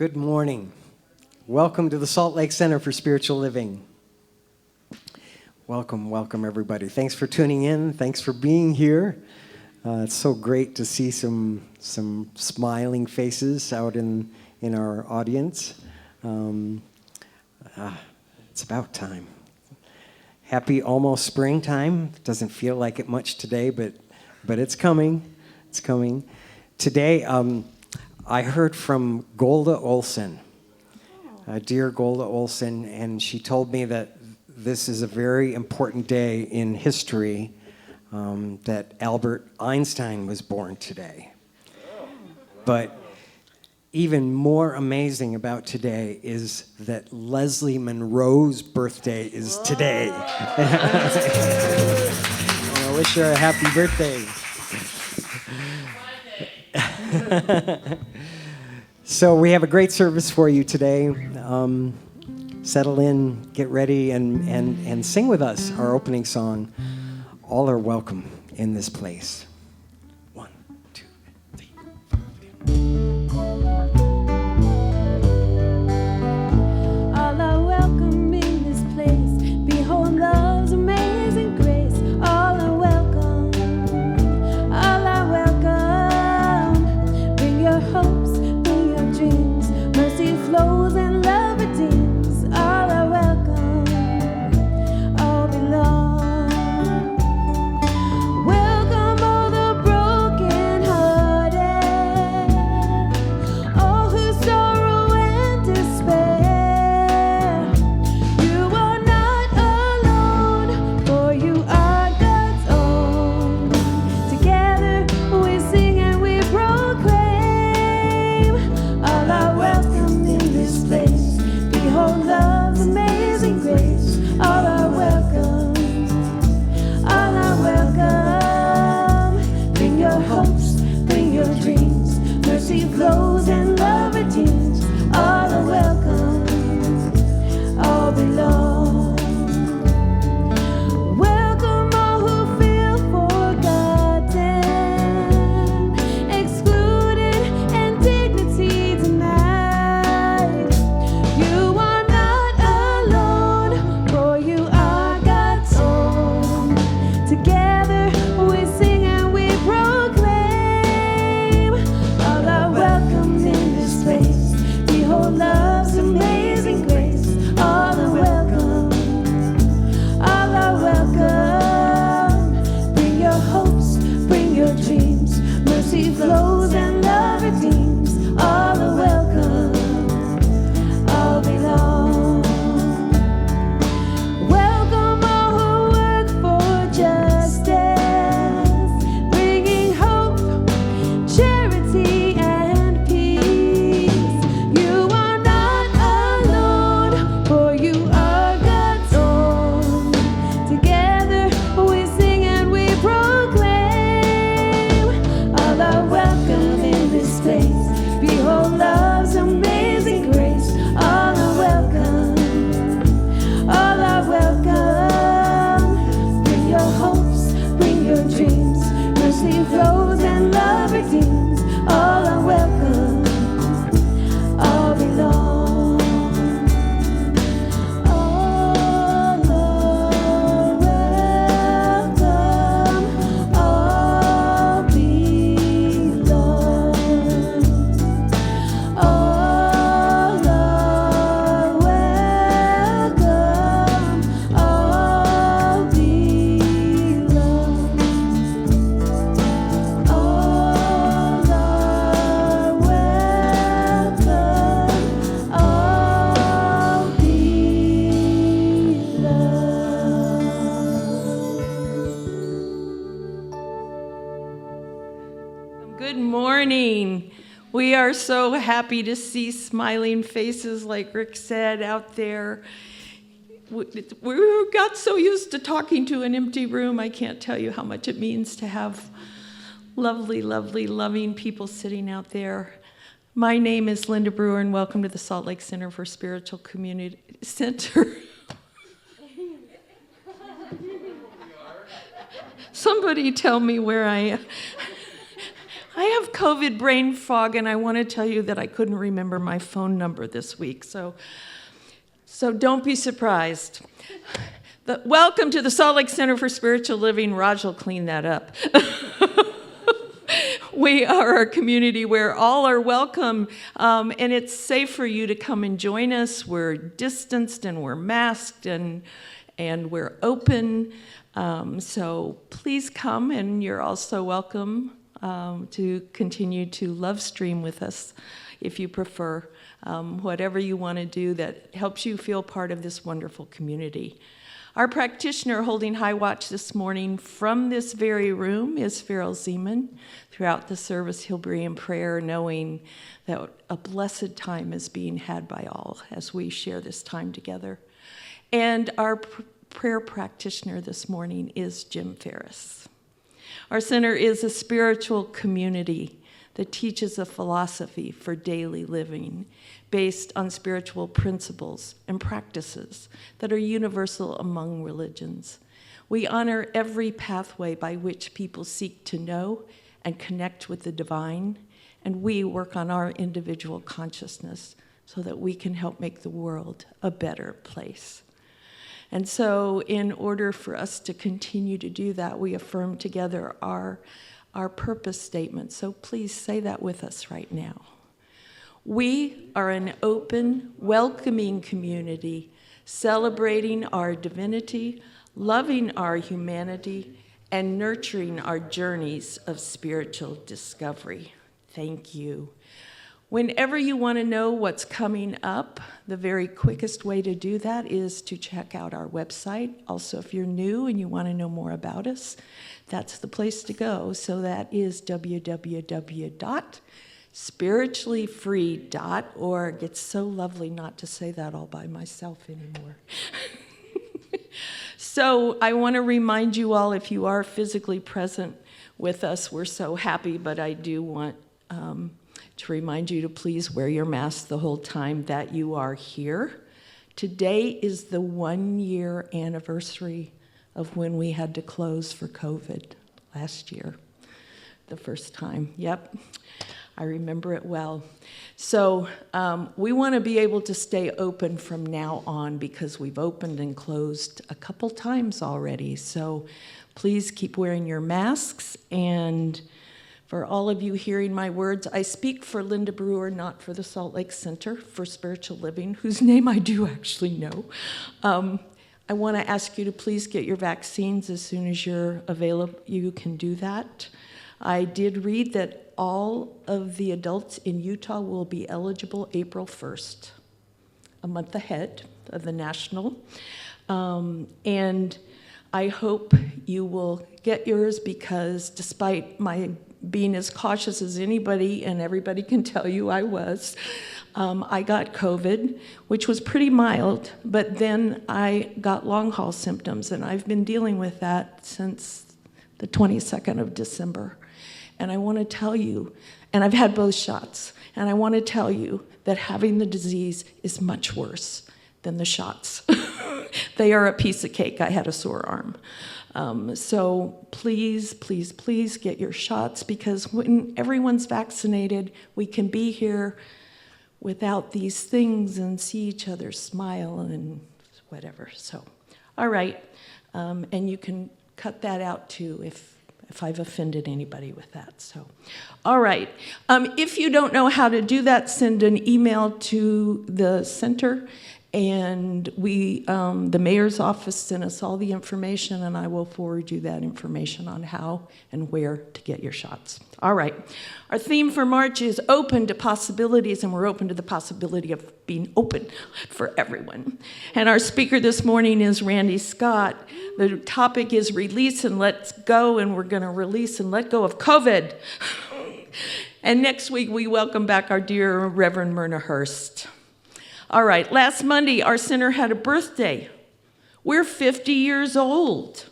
Good morning. Welcome to the Salt Lake Center for Spiritual Living. Welcome everybody. Thanks for tuning in. Thanks for being here. It's so great to see some smiling faces out in our audience. It's about time. Happy almost springtime. Doesn't feel like it much today, but it's coming. It's coming. Today, I heard from Golda Olson, dear Golda Olson, and she told me that this is a very important day in history, that Albert Einstein was born today. But even more amazing about today is that Leslie Monroe's birthday is today. I wish her a happy birthday. So we have a great service for you today. Settle in, get ready, and sing with us our opening song. All are welcome in this place. 1, 2, 3, 4. All are welcome in this place. Behold love's amazing grace. All are welcome. All are welcome. Bring your hopes, bring your dreams. Mercy flows and love redeems. All are welcome. All belong. Welcome all the broken-hearted, all whose sorrow and despair. You are not alone, for you are God's own. Together we sing and we proclaim. All are welcome in this place. Behold love's amazing grace. All are welcome. All are welcome. Bring your hopes, bring your dreams. Mercy flows and love redeems. All are welcome. All belong. Welcome all who feel forgotten, excluded, and dignity denied. You are not alone, for you are God's own. Together we sing and we proclaim. All are welcome in this place. Behold love's amazing grace. All are welcome. All are welcome. Bring your hopes, bring your dreams. Mercy flows and love redeems. All are welcome. All belong. Welcome all who work for justice, bringing hope, charity, and peace. You are not alone, for you are God's own. Together we sing and we proclaim. All are welcome in this place. Behold love's amazing grace. All are welcome. All are welcome. Bring your hopes, bring your dreams. Mercy flows and love redeems. All are welcome. All belong. All are welcome. All belong. All are welcome. All belong. All are welcome. All belong. Good morning. We are so happy to see smiling faces, like Rick said, out there. We got so used to talking to an empty room. I can't tell you how much it means to have lovely, lovely, loving people sitting out there. My name is Linda Brewer, and welcome to the Salt Lake Center for Spiritual Community Center. Somebody tell me where I am. I have COVID brain fog, and I want to tell you that I couldn't remember my phone number this week, so don't be surprised. Welcome to the Salt Lake Center for Spiritual Living. Raj will clean that up. We are a community where all are welcome, and it's safe for you to come and join us. We're distanced and we're masked and we're open. So please come, and you're also welcome to continue to love stream with us if you prefer. Whatever you want to do that helps you feel part of this wonderful community. Our practitioner holding high watch this morning from this very room is Farrell Zeman. Throughout the service, he'll be in prayer, knowing that a blessed time is being had by all as we share this time together. And our prayer practitioner this morning is Jim Ferris. Our center is a spiritual community that teaches a philosophy for daily living based on spiritual principles and practices that are universal among religions. We honor every pathway by which people seek to know and connect with the divine, and we work on our individual consciousness so that we can help make the world a better place. And so in order for us to continue to do that, we affirm together our purpose statement. So please say that with us right now. We are an open, welcoming community, celebrating our divinity, loving our humanity, and nurturing our journeys of spiritual discovery. Thank you. Whenever you want to know what's coming up, the very quickest way to do that is to check out our website. Also, if you're new and you want to know more about us, that's the place to go. So that is www.spirituallyfree.org. It's so lovely not to say that all by myself anymore. So I want to remind you all, if you are physically present with us, we're so happy, but I do want to remind you to please wear your mask the whole time that you are here. Today is the 1-year anniversary of when we had to close for COVID last year, the first time. Yep, I remember it well. So we want to be able to stay open from now on because we've opened and closed a couple times already. So please keep wearing your masks. And for all of you hearing my words, I speak for Linda Brewer, not for the Salt Lake Center for Spiritual Living, whose name I do actually know. I want to ask you to please get your vaccines as soon as you're available. You can do that. I did read that all of the adults in Utah will be eligible April 1st, a month ahead of the national. And I hope you will get yours because despite my being as cautious as anybody, and everybody can tell you I was, I got COVID, which was pretty mild, but then I got long haul symptoms, and I've been dealing with that since the 22nd of December. And I want to tell you, and I've had both shots, and I want to tell you that having the disease is much worse than the shots. They are a piece of cake. I had a sore arm. So please, please, please get your shots, because when everyone's vaccinated, we can be here without these things and see each other smile and whatever. So, all right. And you can cut that out too if I've offended anybody with that. So, all right. If you don't know how to do that, send an email to the center. And the mayor's office sent us all the information, and I will forward you that information on how and where to get your shots. All right. Our theme for March is open to possibilities, and we're open to the possibility of being open for everyone. And our speaker this morning is Randy Scott. The topic is release and let's go, and we're going to release and let go of COVID. And next week, we welcome back our dear Reverend Myrna Hurst. All right, last Monday, our center had a birthday. We're 50 years old.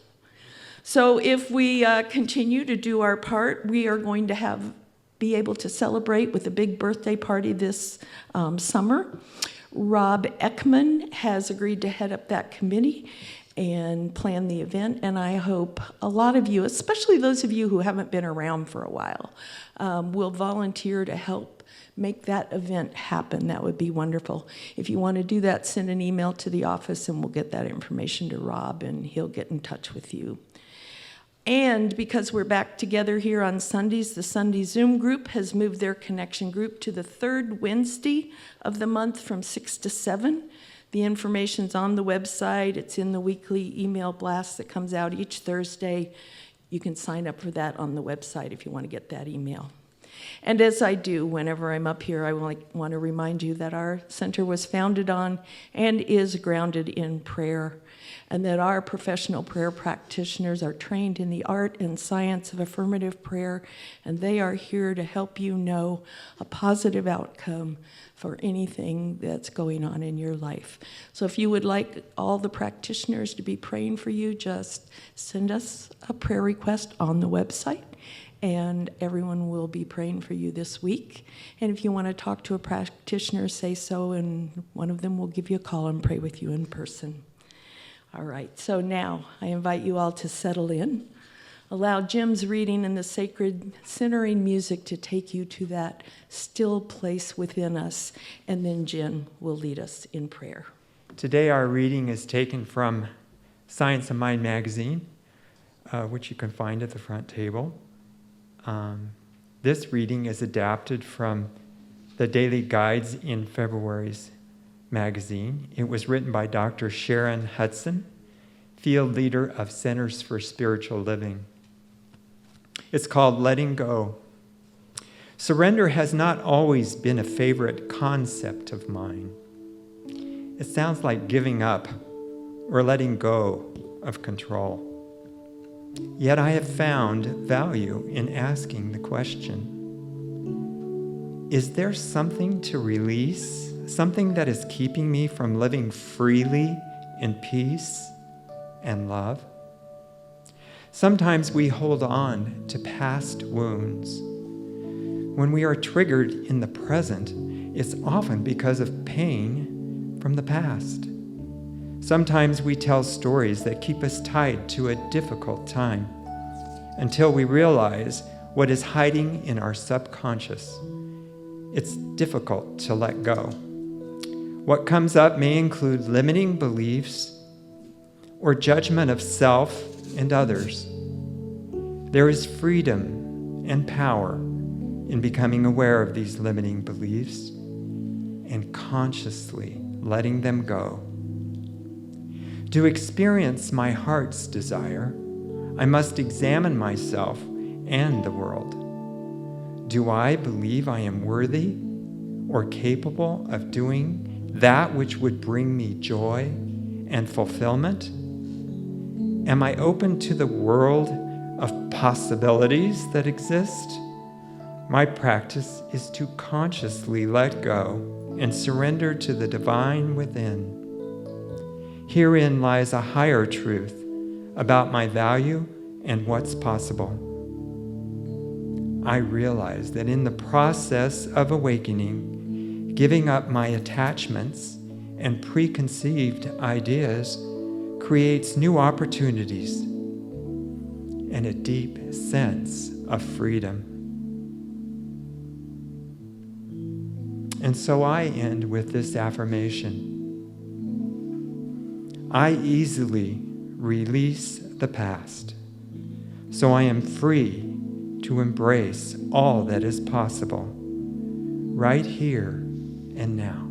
So if we continue to do our part, we are going to be able to celebrate with a big birthday party this summer. Rob Ekman has agreed to head up that committee, and plan the event. And I hope a lot of you, especially those of you who haven't been around for a while, will volunteer to help make that event happen. That would be wonderful. If you want to do that, send an email to the office and we'll get that information to Rob and he'll get in touch with you. And because we're back together here on Sundays, the Sunday Zoom group has moved their connection group to the third Wednesday of the month from 6 to 7. The information's on the website. It's in the weekly email blast that comes out each Thursday. You can sign up for that on the website if you want to get that email. And as I do whenever I'm up here, I want to remind you that our center was founded on and is grounded in prayer, and that our professional prayer practitioners are trained in the art and science of affirmative prayer, and they are here to help you know a positive outcome for anything that's going on in your life. So if you would like all the practitioners to be praying for you, just send us a prayer request on the website, and everyone will be praying for you this week. And if you want to talk to a practitioner, say so, and one of them will give you a call and pray with you in person. All right, so now I invite you all to settle in. Allow Jim's reading and the sacred centering music to take you to that still place within us, and then Jen will lead us in prayer. Today our reading is taken from Science of Mind magazine, which you can find at the front table. This reading is adapted from the Daily Guides in February's magazine. It was written by Dr. Sharon Hudson, field leader of Centers for Spiritual Living. It's called Letting Go. Surrender has not always been a favorite concept of mine. It sounds like giving up or letting go of control. Yet I have found value in asking the question, is there something to release? Something that is keeping me from living freely in peace and love? Sometimes we hold on to past wounds. When we are triggered in the present, it's often because of pain from the past. Sometimes we tell stories that keep us tied to a difficult time until we realize what is hiding in our subconscious. It's difficult to let go. What comes up may include limiting beliefs or judgment of self and others. There is freedom and power in becoming aware of these limiting beliefs and consciously letting them go. To experience my heart's desire, I must examine myself and the world. Do I believe I am worthy or capable of doing that which would bring me joy and fulfillment? Am I open to the world of possibilities that exist? My practice is to consciously let go and surrender to the divine within. Herein lies a higher truth about my value and what's possible. I realize that in the process of awakening, giving up my attachments and preconceived ideas creates new opportunities and a deep sense of freedom. And so I end with this affirmation. I easily release the past, so I am free to embrace all that is possible, right here and now.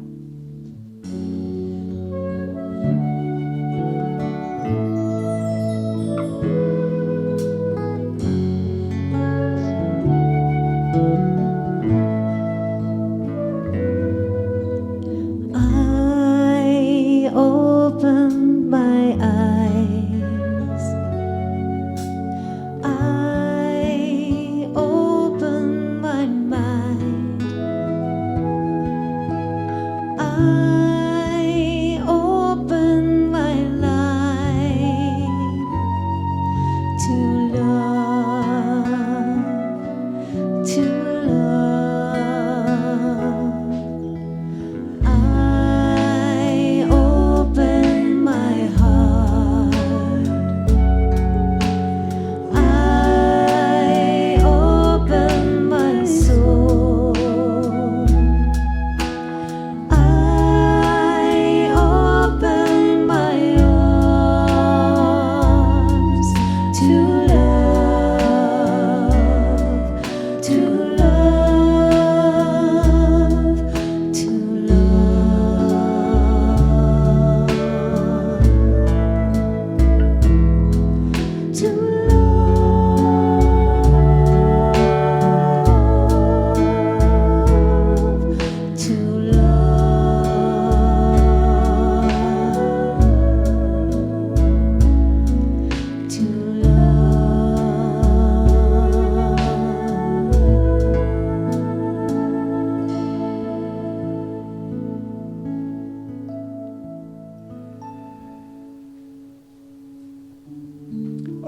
I open my eyes. I open my mind. I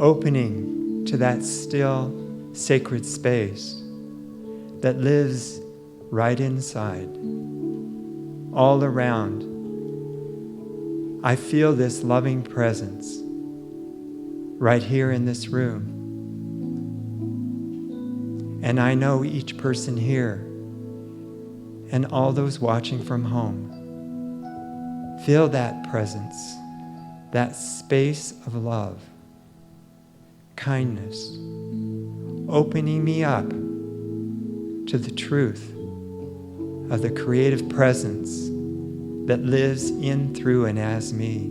opening to that still, sacred space that lives right inside, all around. I feel this loving presence right here in this room. And I know each person here and all those watching from home feel that presence, that space of love, kindness, opening me up to the truth of the creative presence that lives in, through, and as me.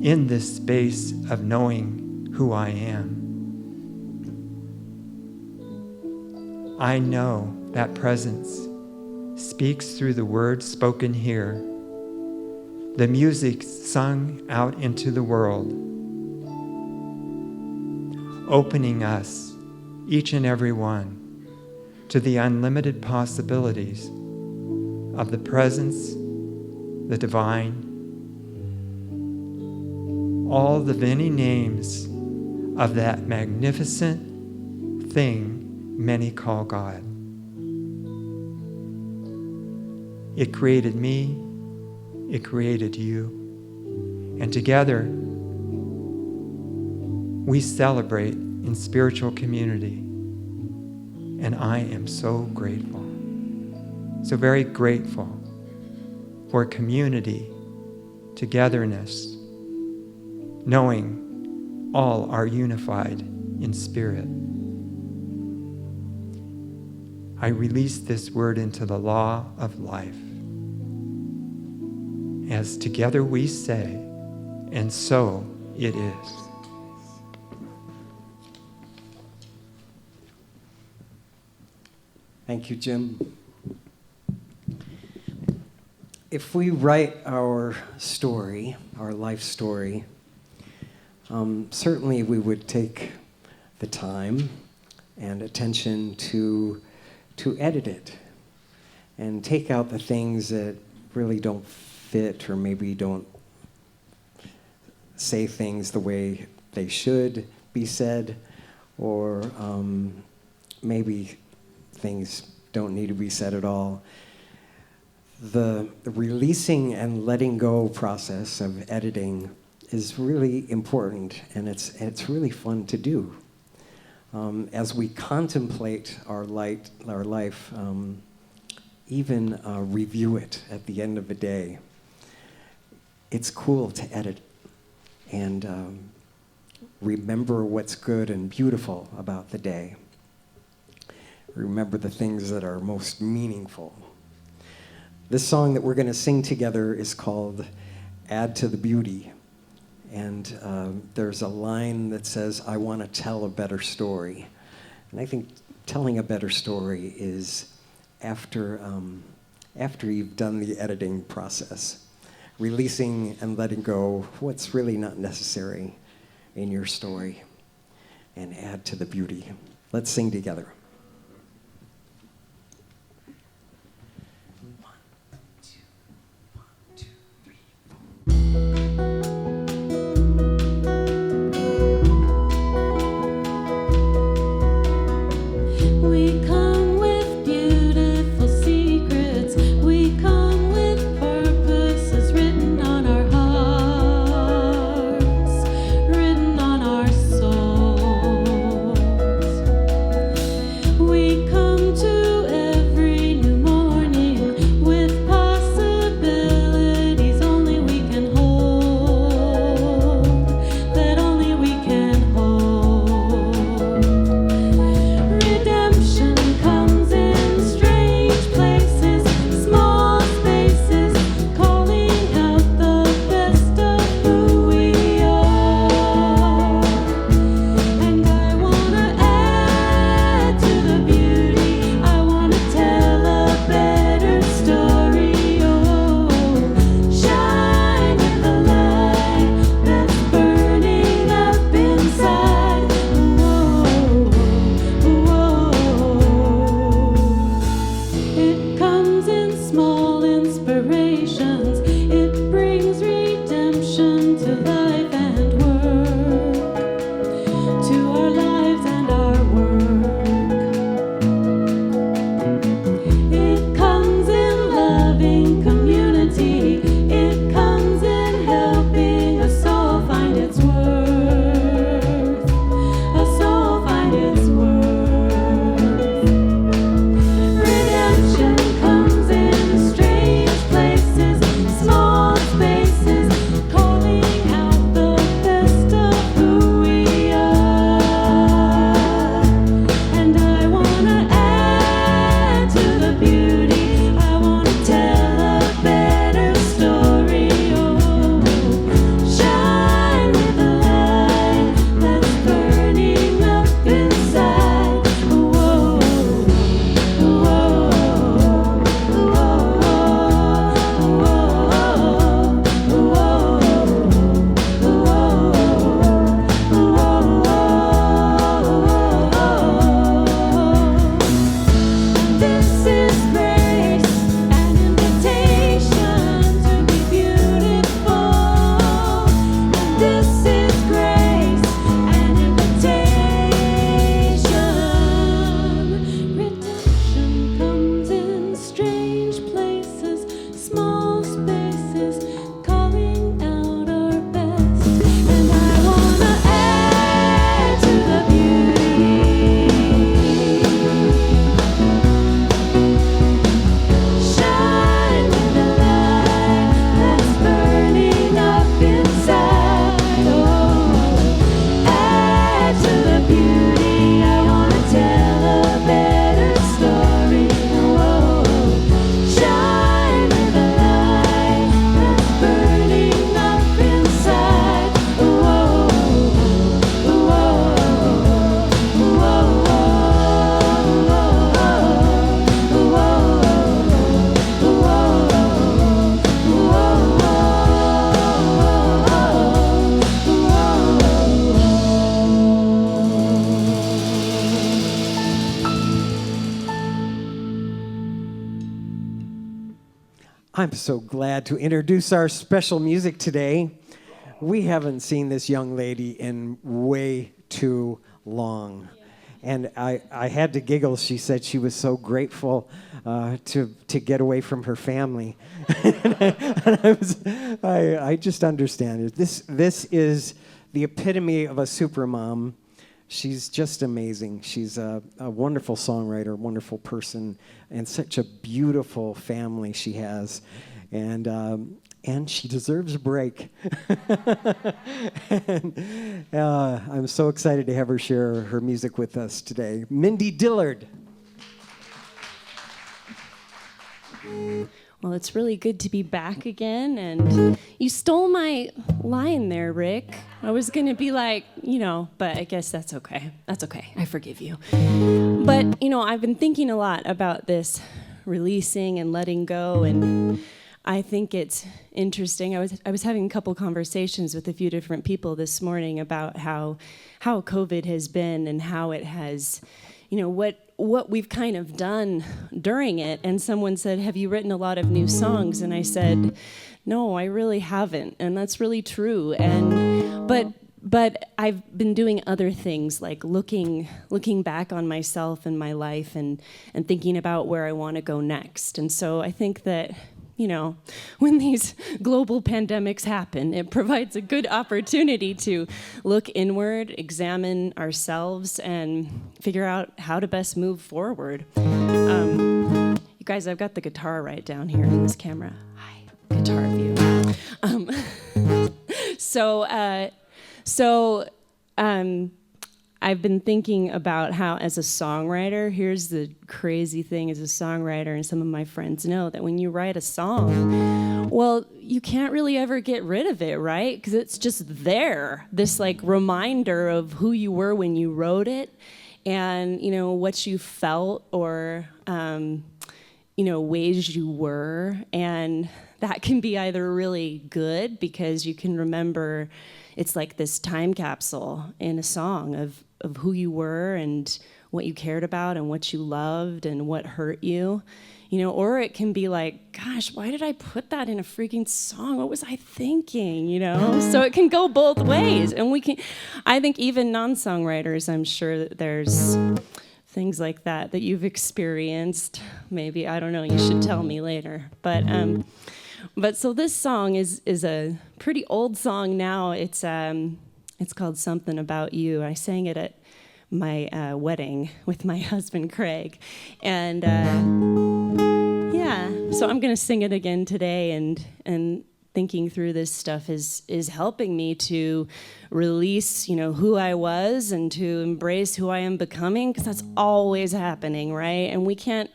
In this space of knowing who I am, I know that presence speaks through the words spoken here, the music sung out into the world, opening us, each and every one, to the unlimited possibilities of the presence, the divine, all the many names of that magnificent thing many call God. It created me, it created you, and together we celebrate in spiritual community. And I am so grateful, so very grateful for community, togetherness, knowing all are unified in spirit. I release this word into the law of life. As together we say, and so it is. Thank you, Jim. If we write our story, our life story, certainly we would take the time and attention to edit it and take out the things that really don't fit or maybe don't say things the way they should be said, or maybe things don't need to be said at all. The releasing and letting go process of editing is really important, and it's really fun to do. As we contemplate our life, even review it at the end of the day, it's cool to edit and remember what's good and beautiful about the day. Remember the things that are most meaningful. This song that we're going to sing together is called Add to the Beauty. And there's a line that says, I want to tell a better story. And I think telling a better story is after you've done the editing process, releasing and letting go what's really not necessary in your story, and add to the beauty. Let's sing together. I'm so glad to introduce our special music today. We haven't seen this young lady in way too long. And I had to giggle. She said she was so grateful to get away from her family. And I just understand it. This is the epitome of a super mom. She's just amazing. She's a wonderful songwriter, wonderful person, and such a beautiful family she has. And she deserves a break. And, I'm so excited to have her share her music with us today. Mindy Dillard. Well, it's really good to be back again, and you stole my line there, Rick. I was going to be like, but I guess that's okay. That's okay. I forgive you. But, I've been thinking a lot about this releasing and letting go, and I think it's interesting. I was having a couple conversations with a few different people this morning about how COVID has been and how it has, what we've kind of done during it. And someone said, "Have you written a lot of new songs?" And I said, "No, I really haven't." And that's really true. But I've been doing other things, like looking back on myself and my life and thinking about where I want to go next. And so I think that, when these global pandemics happen, it provides a good opportunity to look inward, examine ourselves, and figure out how to best move forward. You guys, I've got the guitar right down here in this camera. Hi, guitar view. I've been thinking about how, as a songwriter, here's the crazy thing as a songwriter, and some of my friends know that when you write a song, well, you can't really ever get rid of it, right? Because it's just there, this reminder of who you were when you wrote it, and what you felt, or ways you were, and that can be either really good because you can remember. It's like this time capsule in a song of who you were and what you cared about and what you loved and what hurt you, or it can be like, gosh, why did I put that in a freaking song? What was I thinking, So it can go both ways. And I think even non-songwriters, I'm sure that there's things like that you've experienced. Maybe, I don't know, you should tell me later. But so this song is a pretty old song now. It's called Something About You. I sang it at my wedding with my husband Craig, and so I'm gonna sing it again today. And thinking through this stuff is helping me to release, who I was and to embrace who I am becoming, because that's always happening, right? And we can't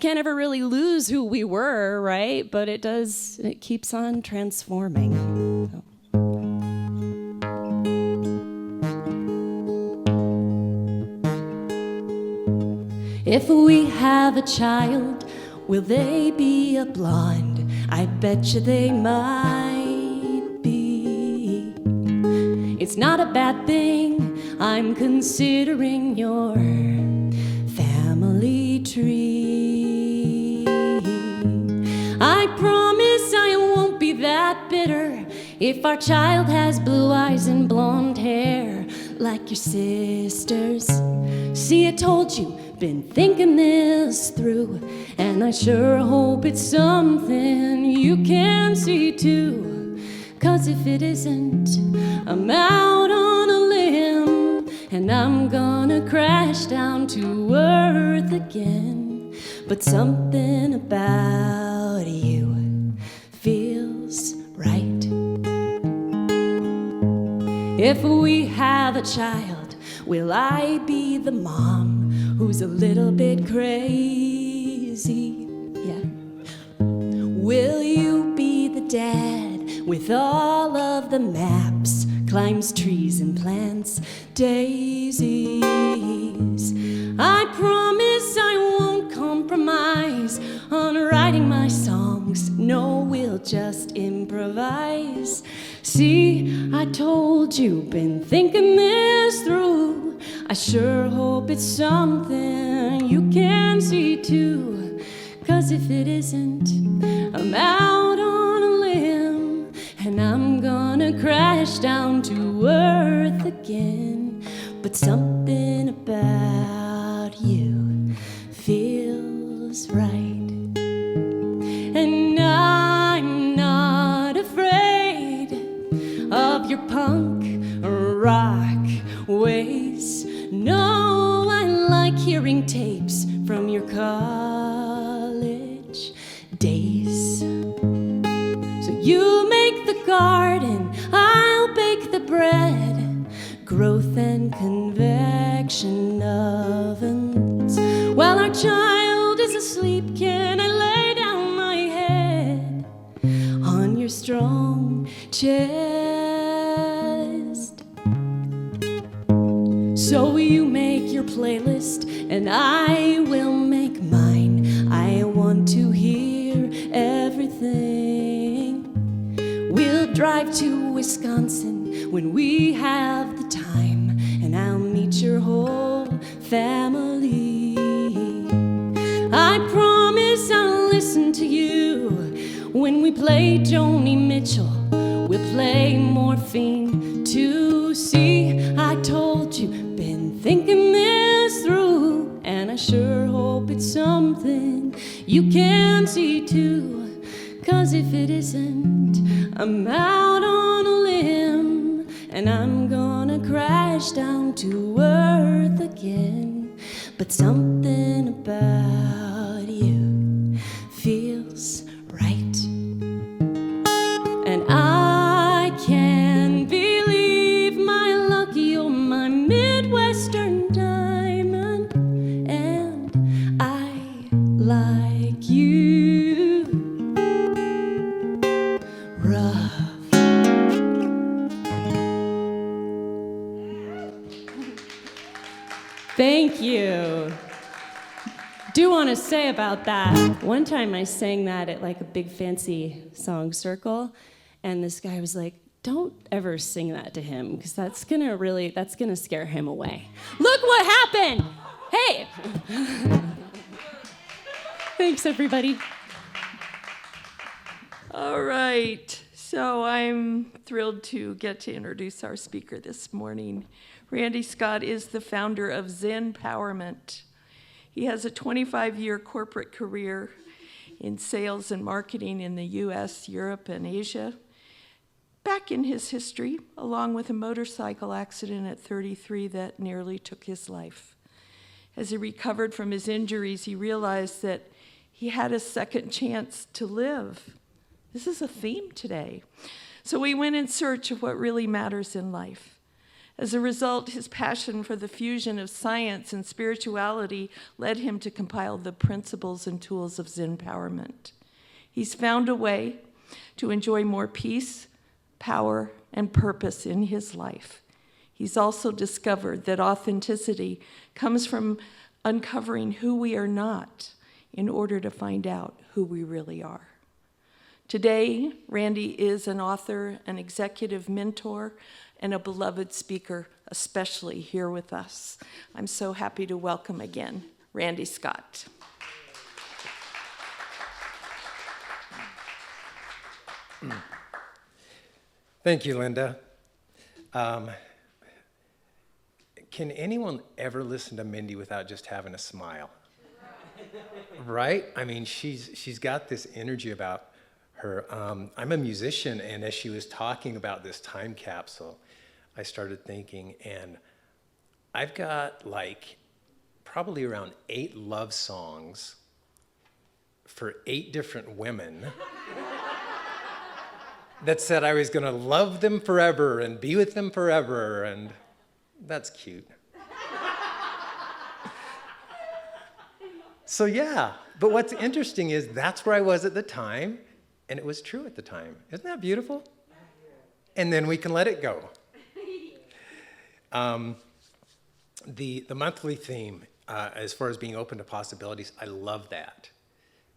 ever really lose who we were, right? But it keeps on transforming. So. If we have a child, will they be a blonde? I bet you they might be. It's not a bad thing. I'm considering your family tree. I promise I won't be that bitter if our child has blue eyes and blonde hair like your sisters. See, I told you, been thinking this through, and I sure hope it's something you can see too. 'Cause if it isn't, I'm out on a limb, and I'm gonna crash down to earth again. But something about you feels right. If we have a child, will I be the mom who's a little bit crazy? Yeah. Will you be the dad with all of the maps, climbs trees and plants daisies? I promise I won't compromise on writing my songs. No, we'll just improvise. See, I told you, been thinking this through. I sure hope it's something you can see too. 'cause if it isn't, I'm out on a limb, and I'm gonna crash down to earth again. But something about you feels right, and I'm not afraid of your punk rock ways. No, I like hearing tapes from your college days. So you make the garden, I'll bake the bread. Growth and convection ovens. While our child is asleep, can I lay down my head on your strong chest? So you make your playlist and I will make mine. I want to hear everything. We'll drive to Wisconsin when we have the time, and I'll meet your whole family. I promise I'll listen to you. When we play Joni Mitchell, we'll play Morphine too. See, I told you, been thinking this through, and I sure hope it's something you can see too. 'Cause if it isn't, I'm out on a limb, and I'm gonna crash down to earth again. But something about you feels right, and I can't believe my luck. You're my Midwestern diamond, and I like you rough. Thank you. Do want to say about that, one time I sang that at like a big fancy song circle, and this guy was like, don't ever sing that to him, because that's gonna scare him away. Look what happened! Hey! Thanks, everybody. All right, so I'm thrilled to get to introduce our speaker this morning. Randy Scott is the founder of Zenpowerment. He has a 25-year corporate career in sales and marketing in the US, Europe, and Asia. Back in his history, along with a motorcycle accident at 33 that nearly took his life. As he recovered from his injuries, he realized that he had a second chance to live. This is a theme today. So we went in search of what really matters in life. As a result, his passion for the fusion of science and spirituality led him to compile the principles and tools of Zenpowerment. He's found a way to enjoy more peace, power, and purpose in his life. He's also discovered that authenticity comes from uncovering who we are not in order to find out who we really are. Today, Randy is an author, an executive mentor, and a beloved speaker, especially here with us. I'm so happy to welcome again, Randy Scott. Thank you, Linda. Can anyone ever listen to Mindy without just having a smile? Right? I mean, she's got this energy about her. I'm a musician, and as she was talking about this time capsule, I started thinking, and I've got like probably around 8 love songs for 8 different women that said I was gonna love them forever and be with them forever, and that's cute. So yeah, but what's interesting is that's where I was at the time, and it was true at the time. Isn't that beautiful? And then we can let it go. The monthly theme, as far as being open to possibilities, I love that,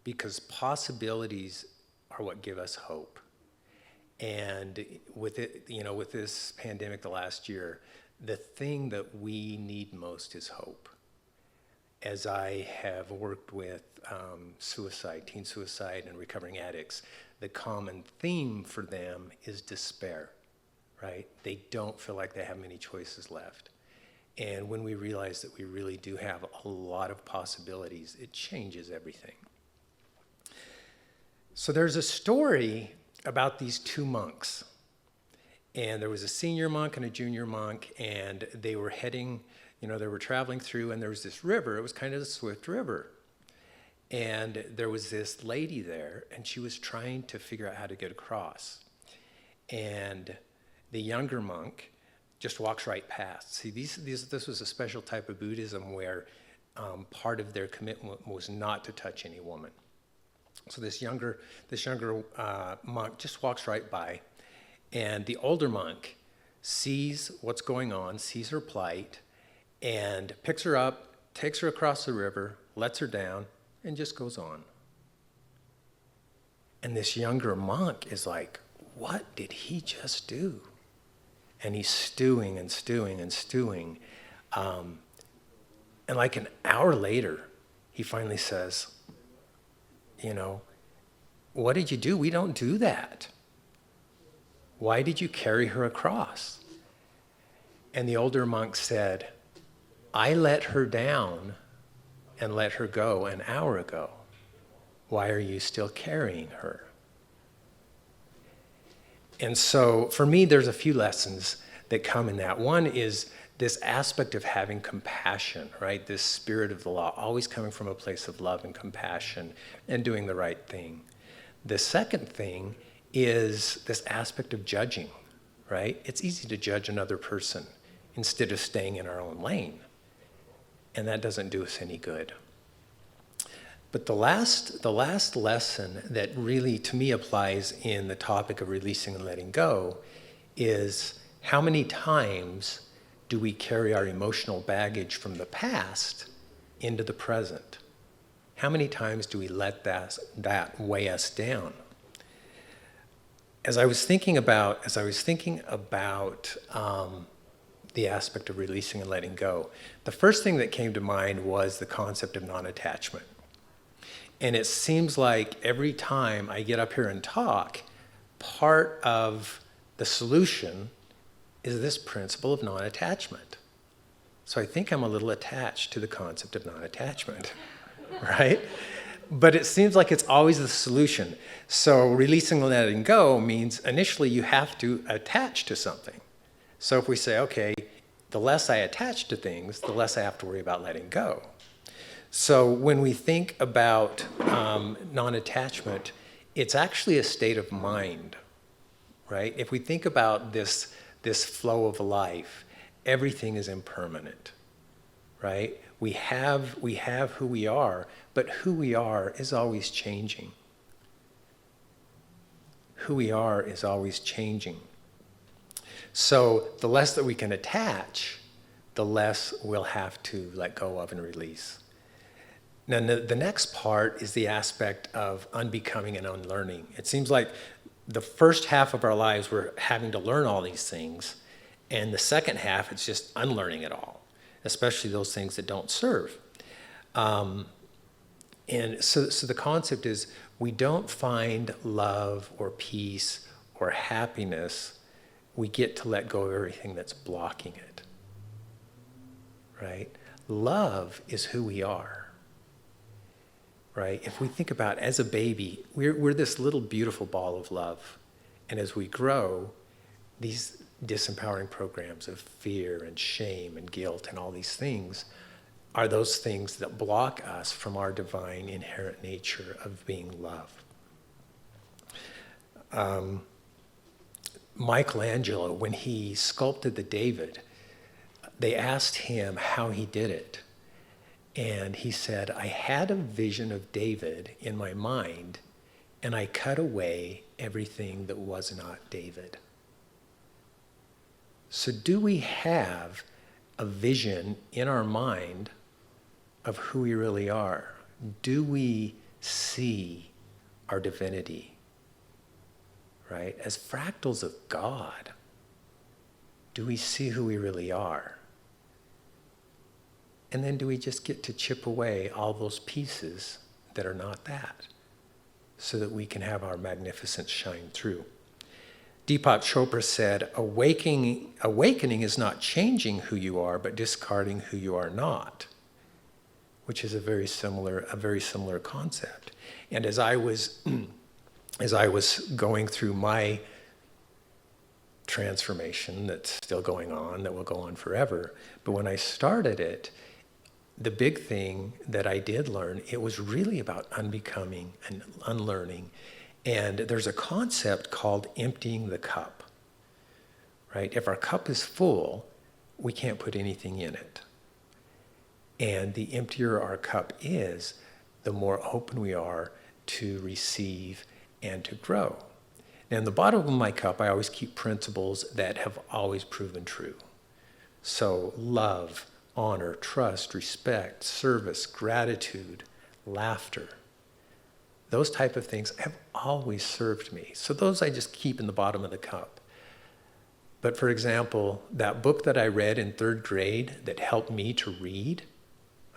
because possibilities are what give us hope. And with it, with this pandemic the last year, the thing that we need most is hope. as I have worked with suicide, teen suicide, and recovering addicts, the common theme for them is despair, right? They don't feel like they have many choices left. And when we realize that we really do have a lot of possibilities, it changes everything. So there's a story about these two monks. And there was a senior monk and a junior monk, and they were heading, they were traveling through, and there was this river. It was kind of the Swift River. And there was this lady there, and she was trying to figure out how to get across. And the younger monk just walks right past. See, this was a special type of Buddhism where part of their commitment was not to touch any woman. So this younger monk just walks right by, and the older monk sees what's going on, sees her plight, and picks her up, takes her across the river, lets her down, and just goes on. And this younger monk is like, what did he just do? And he's stewing and stewing and stewing. And like an hour later, he finally says, what did you do? We don't do that. Why did you carry her across? And the older monk said, I let her down and let her go an hour ago. Why are you still carrying her? And so for me, there's a few lessons that come in that. One is this aspect of having compassion, right? This spirit of the law, always coming from a place of love and compassion and doing the right thing. The second thing is this aspect of judging, right? It's easy to judge another person instead of staying in our own lane. And that doesn't do us any good. But the last lesson that really, to me, applies in the topic of releasing and letting go is how many times do we carry our emotional baggage from the past into the present? How many times do we let that weigh us down? As I was thinking about the aspect of releasing and letting go, the first thing that came to mind was the concept of non-attachment. And it seems like every time I get up here and talk, part of the solution is this principle of non-attachment. So I think I'm a little attached to the concept of non-attachment, right? But it seems like it's always the solution. So releasing and letting go means initially you have to attach to something. So if we say, okay, the less I attach to things, the less I have to worry about letting go. So when we think about non-attachment, it's actually a state of mind, right? If we think about this flow of life, everything is impermanent, right? We have who we are, but who we are is always changing. Who we are is always changing. So the less that we can attach, the less we'll have to let go of and release. Now, the next part is the aspect of unbecoming and unlearning. It seems like the first half of our lives, we're having to learn all these things, and the second half, it's just unlearning it all, especially those things that don't serve. And so the concept is we don't find love or peace or happiness. We get to let go of everything that's blocking it, right? Love is who we are. Right? If we think about as a baby, we're this little beautiful ball of love. And as we grow, these disempowering programs of fear and shame and guilt and all these things are those things that block us from our divine inherent nature of being love. Michelangelo, when he sculpted the David, they asked him how he did it. And he said, I had a vision of David in my mind, and I cut away everything that was not David. So do we have a vision in our mind of who we really are? Do we see our divinity, right? As fractals of God, do we see who we really are? And then do we just get to chip away all those pieces that are not that, so that we can have our magnificence shine through? Deepak Chopra said, awakening is not changing who you are, but discarding who you are not, which is a very similar concept. And as I was going through my transformation that's still going on, that will go on forever, but when I started it, the big thing that I did learn, it was really about unbecoming and unlearning. And there's a concept called emptying the cup, right? If our cup is full, we can't put anything in it. And the emptier our cup is, the more open we are to receive and to grow. Now, in the bottom of my cup, I always keep principles that have always proven true. So love, honor, trust, respect, service, gratitude, laughter. Those type of things have always served me. So those I just keep in the bottom of the cup. But for example, that book that I read in 3rd grade that helped me to read,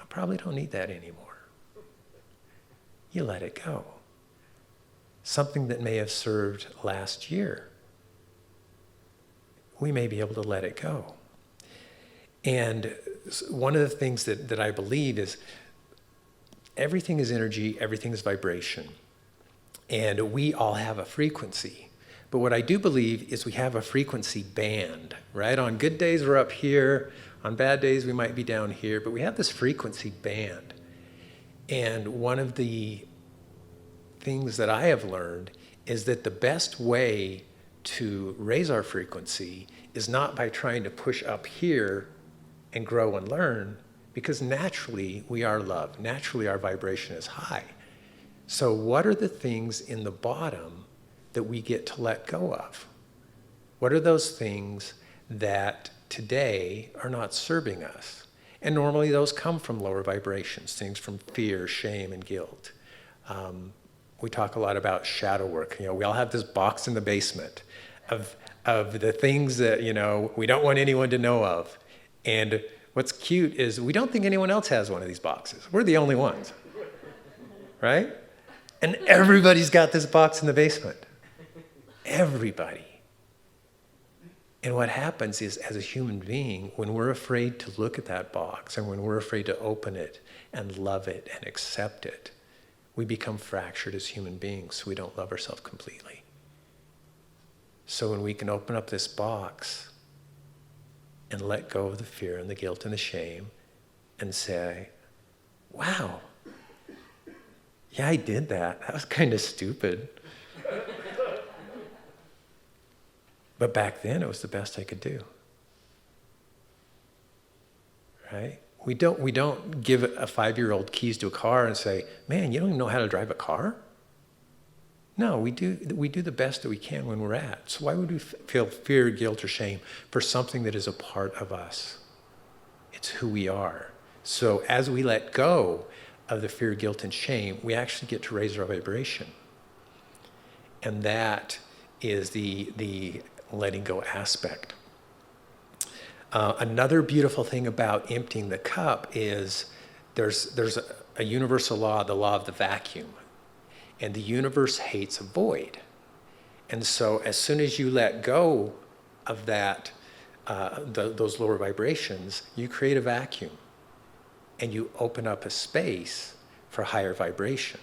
I probably don't need that anymore. You let it go. Something that may have served last year, we may be able to let it go. And one of the things that I believe is everything is energy, everything is vibration, and we all have a frequency. But what I do believe is we have a frequency band, right? On good days, we're up here. On bad days, we might be down here, but we have this frequency band. And one of the things that I have learned is that the best way to raise our frequency is not by trying to push up here and grow and learn, because naturally we are love. Naturally our vibration is high. So what are the things in the bottom that we get to let go of? What are those things that today are not serving us? And normally those come from lower vibrations, things from fear, shame, and guilt. We talk a lot about shadow work. We all have this box in the basement of the things that, we don't want anyone to know of. And what's cute is we don't think anyone else has one of these boxes. We're the only ones, right? And everybody's got this box in the basement. Everybody. And what happens is, as a human being, when we're afraid to look at that box and when we're afraid to open it and love it and accept it, we become fractured as human beings, so we don't love ourselves completely. So when we can open up this box and let go of the fear and the guilt and the shame and say, wow, yeah, I did that. That was kind of stupid. But back then, it was the best I could do. Right? We don't give a 5-year-old keys to a car and say, man, you don't even know how to drive a car? No, we do the best that we can when we're at. So why would we feel fear, guilt, or shame for something that is a part of us? It's who we are. So as we let go of the fear, guilt, and shame, we actually get to raise our vibration. And that is the letting go aspect. Another beautiful thing about emptying the cup is there's a universal law, the law of the vacuum. And the universe hates a void. And so as soon as you let go of that, those lower vibrations, you create a vacuum. And you open up a space for higher vibration.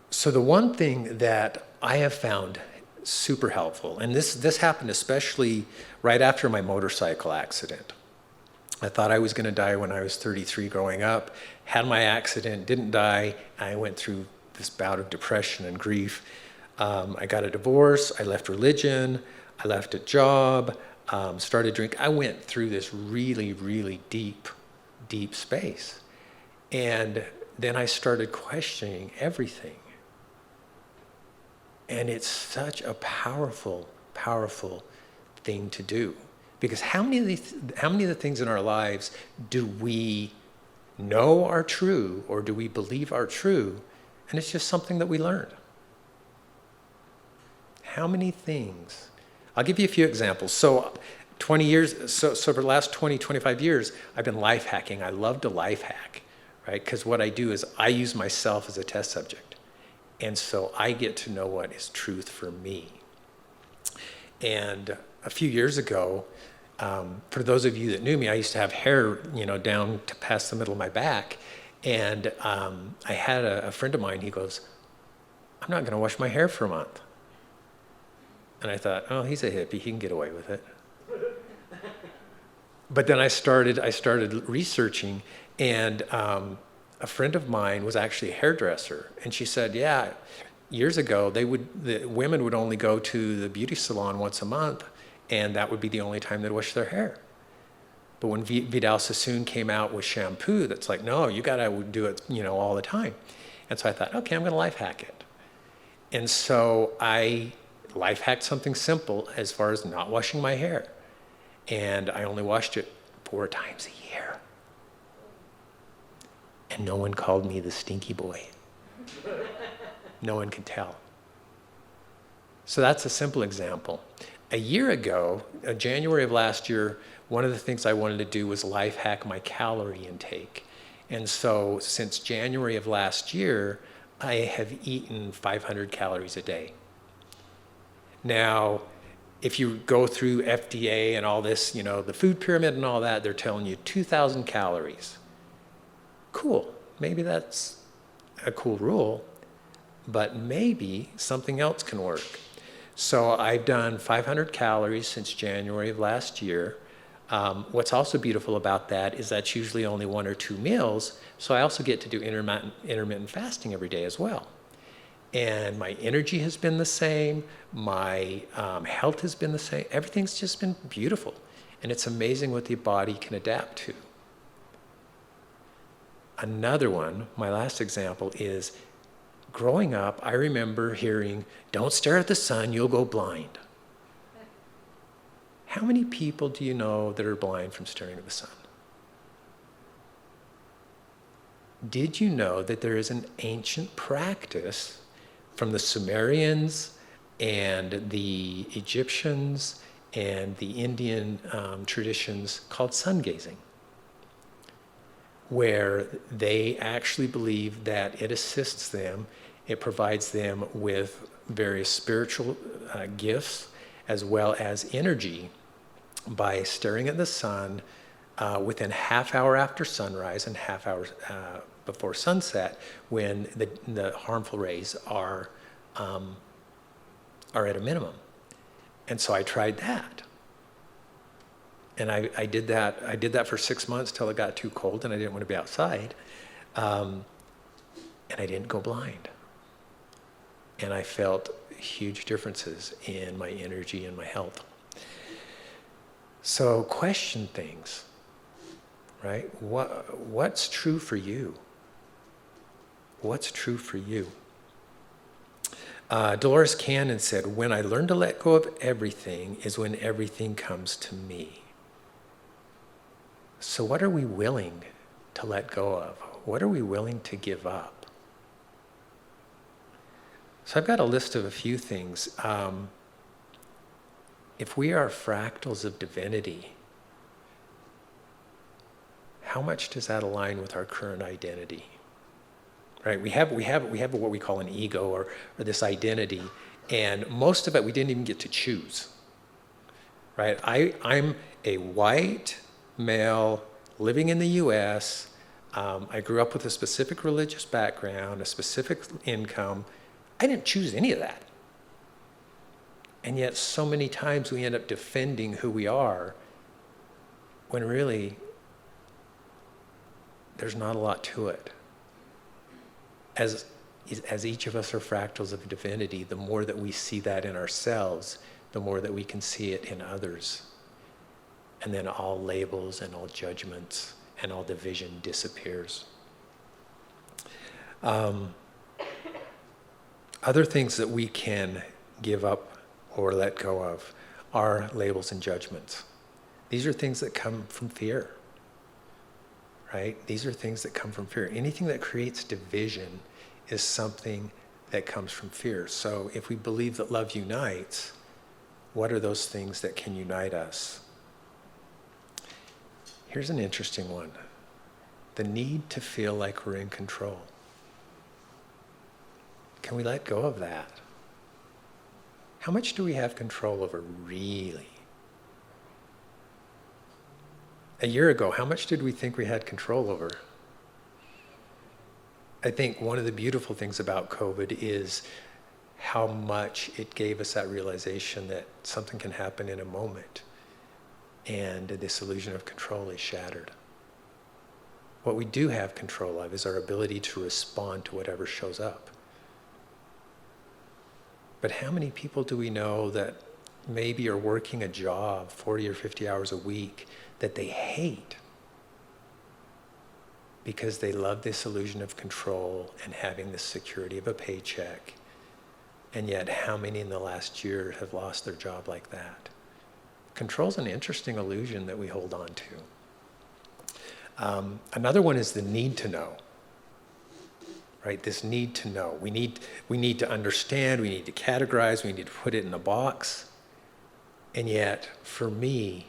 So the one thing that I have found super helpful, and this happened especially right after my motorcycle accident. I thought I was going to die when I was 33 growing up, had my accident, didn't die. I went through this bout of depression and grief. I got a divorce, I left religion, I left a job, started drinking. I went through this really, really deep space. And then I started questioning everything. And it's such a powerful, powerful thing to do. Because how many of the things in our lives do we know are true, or do we believe are true, and it's just something that we learned? How many things? I'll give you a few examples. So 20 years, so for the last 20, 25 years, I've been life hacking. I love to life hack, right? Because what I do is I use myself as a test subject. And so I get to know what is truth for me. And a few years ago, for those of you that knew me, I used to have hair, down to past the middle of my back. And I had a friend of mine, he goes, I'm not going to wash my hair for a month. And I thought, oh, he's a hippie, he can get away with it. But then I started researching, and a friend of mine was actually a hairdresser, and she said, yeah, years ago the women would only go to the beauty salon once a month, and that would be the only time they'd wash their hair. But when Vidal Sassoon came out with shampoo, that's like, no, you gotta do it, all the time. And so I thought, okay, I'm gonna life hack it. And so I life hacked something simple as far as not washing my hair. And I only washed it 4 times a year. And no one called me the stinky boy. No one could tell. So that's a simple example. A year ago, January of last year, one of the things I wanted to do was life hack my calorie intake. And so since January of last year, I have eaten 500 calories a day. Now, if you go through FDA and all this, the food pyramid and all that, they're telling you 2,000 calories. Cool. Maybe that's a cool rule, but maybe something else can work. So I've done 500 calories since January of last year. What's also beautiful about that is that's usually only 1 or 2 meals, so I also get to do intermittent fasting every day as well. And my energy has been the same, my health has been the same, everything's just been beautiful. And it's amazing what the body can adapt to. Another one, my last example, is growing up, I remember hearing, don't stare at the sun, you'll go blind. How many people do you know that are blind from staring at the sun? Did you know that there is an ancient practice from the Sumerians and the Egyptians and the Indian traditions called sun gazing, where they actually believe that it assists them, it provides them with various spiritual gifts as well as energy by staring at the sun within half hour after sunrise and half hour before sunset, when the harmful rays are at a minimum. And so I tried that. And I did that for 6 months till it got too cold and I didn't want to be outside. And I didn't go blind. And I felt huge differences in my energy and my health. So question things, right? What's true for you? What's true for you? Dolores Cannon said, when I learn to let go of everything is when everything comes to me. So what are we willing to let go of? What are we willing to give up? So I've got a list of a few things. If we are fractals of divinity, how much does that align with our current identity? Right? We have what we call an ego or this identity, and most of it we didn't even get to choose. Right? I'm a white male living in the U.S. I grew up with a specific religious background, a specific income. I didn't choose any of that. And yet so many times we end up defending who we are when really there's not a lot to it. As each of us are fractals of divinity, the more that we see that in ourselves, the more that we can see it in others. And then all labels and all judgments and all division disappears. Other things that we can give up or let go of are labels and judgments. These are things that come from fear, right? These are things that come from fear. Anything that creates division is something that comes from fear. So if we believe that love unites, what are those things that can unite us? Here's an interesting one. The need to feel like we're in control. Can we let go of that? How much do we have control over, really? A year ago, how much did we think we had control over? I think one of the beautiful things about COVID is how much it gave us that realization that something can happen in a moment and this illusion of control is shattered. What we do have control of is our ability to respond to whatever shows up. But how many people do we know that maybe are working a job 40 or 50 hours a week that they hate because they love this illusion of control and having the security of a paycheck, and yet how many in the last year have lost their job like that? Control's an interesting illusion that we hold on to. Another one is the need to know. Right? This need to know. We need to understand, we need to categorize, we need to put it in a box. And yet, for me,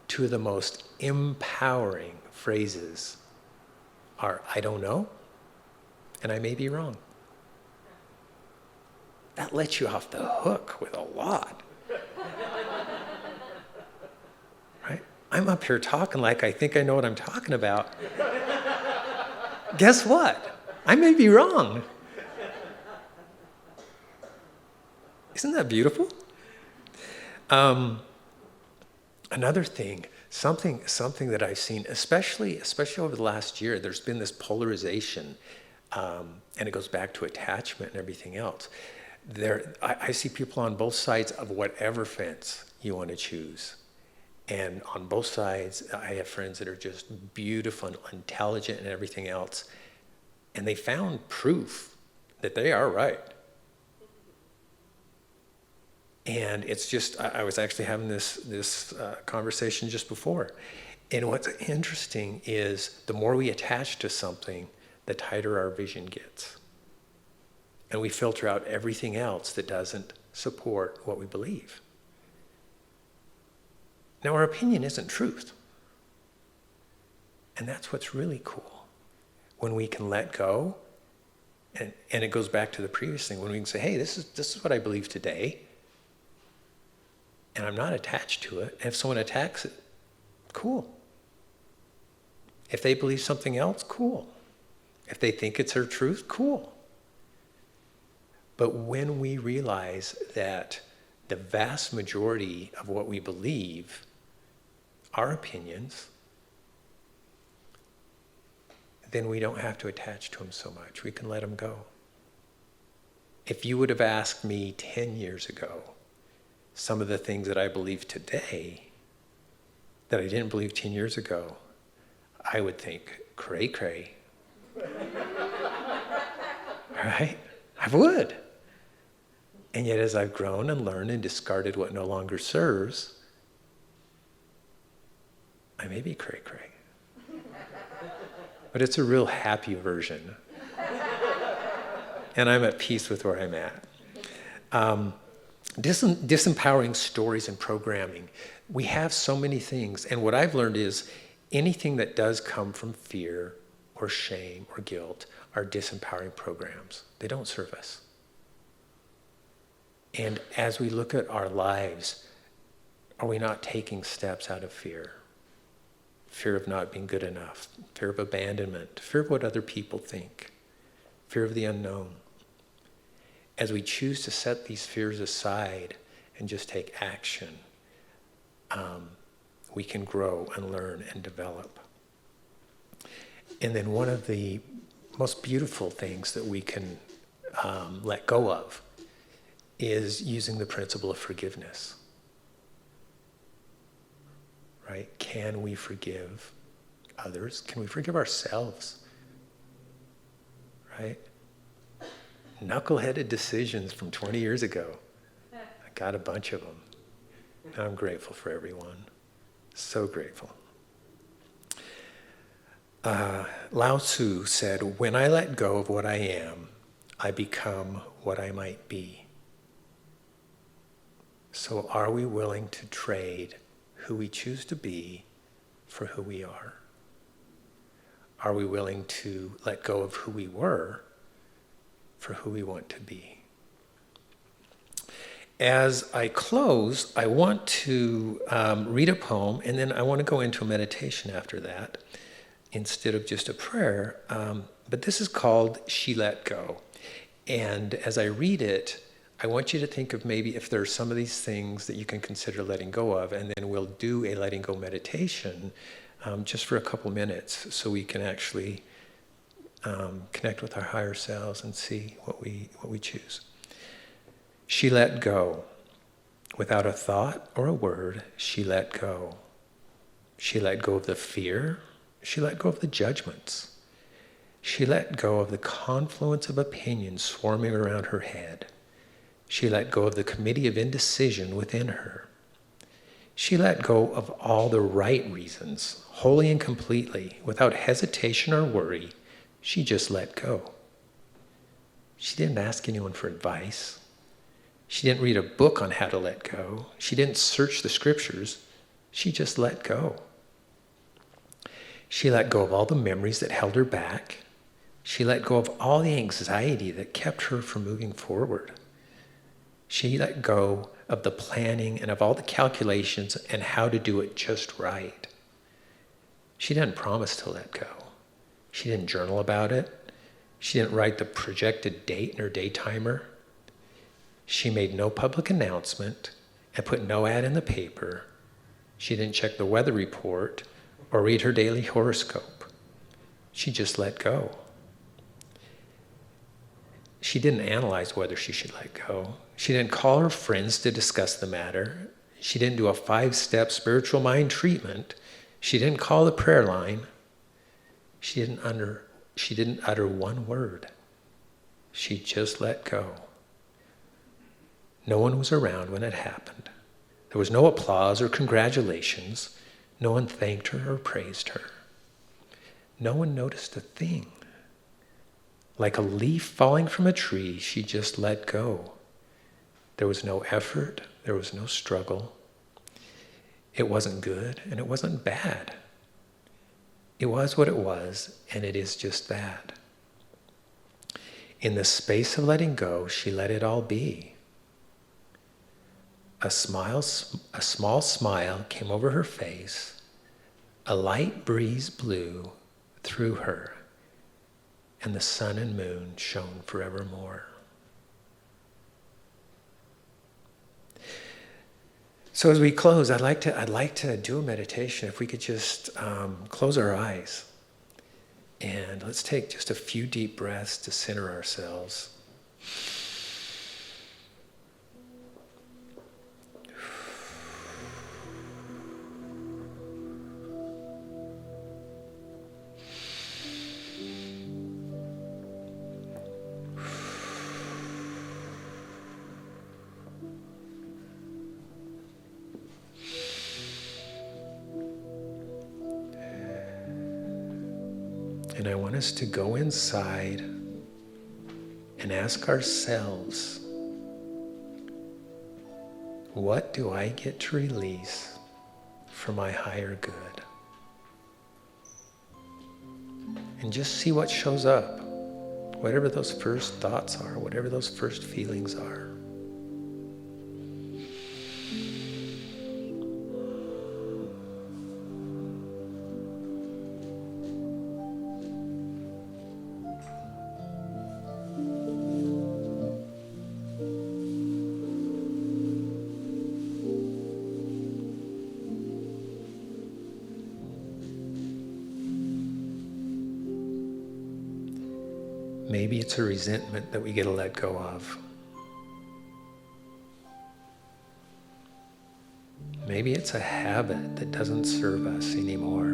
two of the most empowering phrases are, I don't know, and I may be wrong. That lets you off the hook with a lot. Right? I'm up here talking like I think I know what I'm talking about. Guess what? I may be wrong. Isn't that beautiful? Another thing, something that I've seen, especially over the last year, there's been this polarization, and it goes back to attachment and everything else. I see people on both sides of whatever fence you want to choose. And on both sides, I have friends that are just beautiful and intelligent and everything else. And they found proof that they are right. And it's just, I was actually having this conversation just before. And what's interesting is the more we attach to something, the tighter our vision gets. And we filter out everything else that doesn't support what we believe. Now, our opinion isn't truth. And that's what's really cool. When we can let go, and it goes back to the previous thing, when we can say, hey, this is what I believe today, and I'm not attached to it. And if someone attacks it, cool. If they believe something else, cool. If they think it's their truth, cool. But when we realize that the vast majority of what we believe are opinions, then we don't have to attach to them so much. We can let them go. If you would have asked me 10 years ago some of the things that I believe today that I didn't believe 10 years ago, I would think, cray cray. Right? I would. And yet as I've grown and learned and discarded what no longer serves, I may be cray cray. But it's a real happy version. And I'm at peace with where I'm at. Disempowering stories and programming. We have so many things. And what I've learned is anything that does come from fear or shame or guilt are disempowering programs. They don't serve us. And as we look at our lives, are we not taking steps out of fear? Fear of not being good enough, fear of abandonment, fear of what other people think, fear of the unknown. As we choose to set these fears aside and just take action, we can grow and learn and develop. And then one of the most beautiful things that we can let go of is using the principle of forgiveness. Right? Can we forgive others? Can we forgive ourselves? Right? Knuckleheaded decisions from 20 years ago. I got a bunch of them. And I'm grateful for everyone. So grateful. Lao Tzu said, when I let go of what I am, I become what I might be. So are we willing to trade who we choose to be for who we are? Are we willing to let go of who we were for who we want to be? As I close, I want to read a poem, and then I want to go into a meditation after that instead of just a prayer. But this is called She Let Go. And as I read it, I want you to think of maybe if there are some of these things that you can consider letting go of, and then we'll do a letting go meditation just for a couple minutes so we can actually connect with our higher selves and see what we choose. She let go. Without a thought or a word, she let go. She let go of the fear. She let go of the judgments. She let go of the confluence of opinions swarming around her head. She let go of the committee of indecision within her. She let go of all the right reasons, wholly and completely, without hesitation or worry. She just let go. She didn't ask anyone for advice. She didn't read a book on how to let go. She didn't search the scriptures. She just let go. She let go of all the memories that held her back. She let go of all the anxiety that kept her from moving forward. She let go of the planning and of all the calculations and how to do it just right. She didn't promise to let go. She didn't journal about it. She didn't write the projected date in her day timer. She made no public announcement and put no ad in the paper. She didn't check the weather report or read her daily horoscope. She just let go. She didn't analyze whether she should let go. She didn't call her friends to discuss the matter. She didn't do a 5-step spiritual mind treatment. She didn't call the prayer line. She didn't utter one word. She just let go. No one was around when it happened. There was no applause or congratulations. No one thanked her or praised her. No one noticed a thing. Like a leaf falling from a tree, she just let go. There was no effort. There was no struggle. It wasn't good and it wasn't bad. It was what it was, and it is just that. In the space of letting go, she let it all be. A small smile came over her face. A light breeze blew through her, and the sun and moon shone forevermore. So as we close, I'd like to do a meditation. If we could just close our eyes, and let's take just a few deep breaths to center ourselves. And I want us to go inside and ask ourselves, what do I get to release for my higher good? And just see what shows up, whatever those first thoughts are, whatever those first feelings are. Maybe it's a resentment that we get to let go of. Maybe it's a habit that doesn't serve us anymore.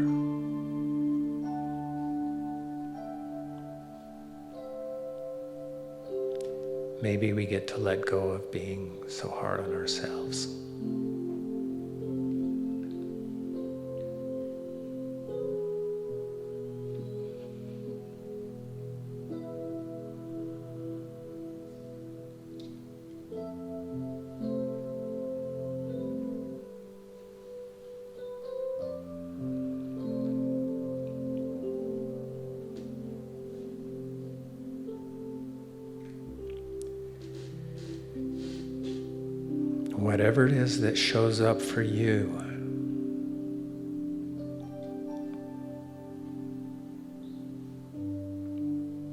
Maybe we get to let go of being so hard on ourselves. whatever it is that shows up for you.